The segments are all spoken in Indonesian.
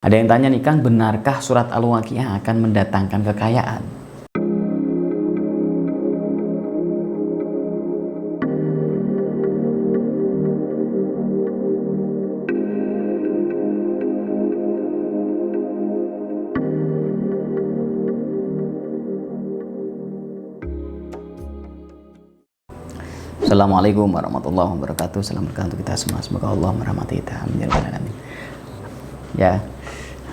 Ada yang tanya nih, Kang, benarkah surat Al-Waqiah akan mendatangkan kekayaan? Assalamualaikum warahmatullahi wabarakatuh. Salam berkah untuk kita semua. Semoga Allah merahmati kita. Amin ya rabbal alamin. Ya,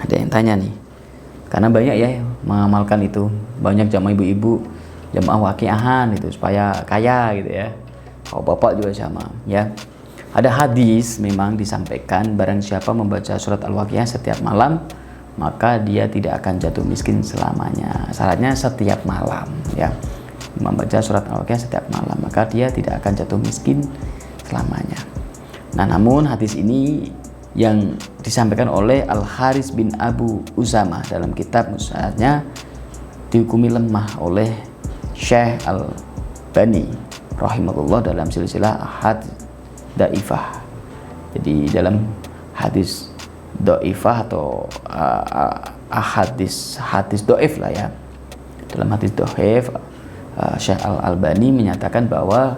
ada yang tanya nih, karena banyak ya mengamalkan itu, banyak jamaah ibu-ibu jamaah waqiahan itu supaya kaya gitu ya. Kalau bapak juga sama ya. Ada hadis memang disampaikan, barang siapa membaca surat Al-Waqiah setiap malam, maka dia tidak akan jatuh miskin selamanya. Syaratnya setiap malam ya. Membaca surat Al-Waqiah setiap malam, maka dia tidak akan jatuh miskin selamanya. Nah, namun hadis ini yang disampaikan oleh Al-Haris bin Abu Usama dalam kitab musnadnya dihukumi lemah oleh Syekh Al-Bani rahimahullah dalam silsilah ahad daifah. Jadi dalam hadis daifah atau hadis doif lah ya. Dalam hadis doif, Syekh Al-Albani menyatakan bahwa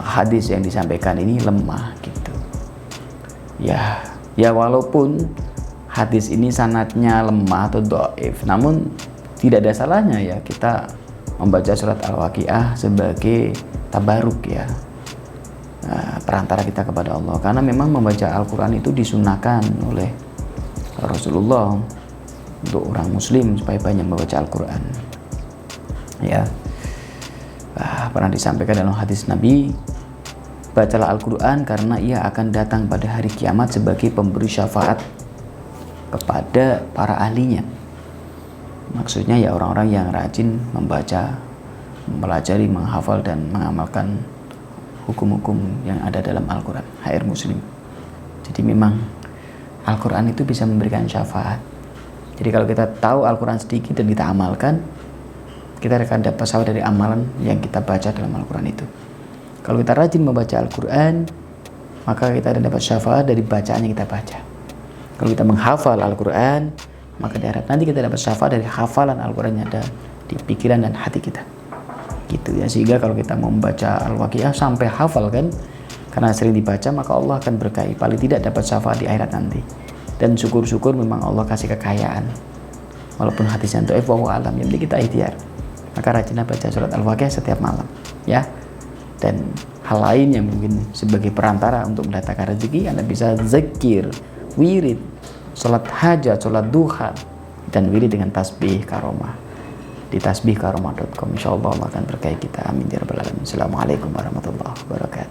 hadis yang disampaikan ini lemah gitu. Ya walaupun hadis ini sanadnya lemah atau dhaif, namun tidak ada salahnya ya kita membaca surat Al-Waqiah sebagai tabaruk ya, perantara kita kepada Allah. Karena memang membaca Al-Quran itu disunahkan oleh Rasulullah untuk orang muslim supaya banyak membaca Al-Quran ya. Pernah disampaikan dalam hadis Nabi, bacalah Al-Quran karena ia akan datang pada hari kiamat sebagai pemberi syafaat kepada para ahlinya. Maksudnya ya orang-orang yang rajin membaca, mempelajari, menghafal dan mengamalkan hukum-hukum yang ada dalam Al-Quran. HR muslim. Jadi memang Al-Quran itu bisa memberikan syafaat. Jadi kalau kita tahu Al-Quran sedikit dan kita amalkan, kita akan dapat syafaat dari amalan yang kita baca dalam Al-Quran itu. Kalau kita rajin membaca Al-Quran, maka kita akan dapat syafaat dari bacaan yang kita baca. Kalau kita menghafal Al-Quran, maka nanti kita dapat syafaat dari hafalan Al-Quran yang ada di pikiran dan hati kita. Gitu ya, sehingga kalau kita mau membaca Al-Waqiah sampai hafal kan, karena sering dibaca, maka Allah akan berkahi. Paling tidak dapat syafaat di akhirat nanti. Dan syukur-syukur memang Allah kasih kekayaan. Walaupun hadisnya dhaif, wallahu alam, yang penting kita ikhtiar. Maka rajinlah baca surat Al-Waqiah setiap malam ya. Dan hal lain yang mungkin sebagai perantara untuk mendatangkan rezeki, Anda bisa zikir, wirid, sholat hajat, sholat duha, dan wirid dengan tasbih karomah di tasbihkaromah.com. Insyaallah Allah akan berkahi kita. Amin ya rabbal alamin. Assalamualaikum warahmatullahi wabarakatuh.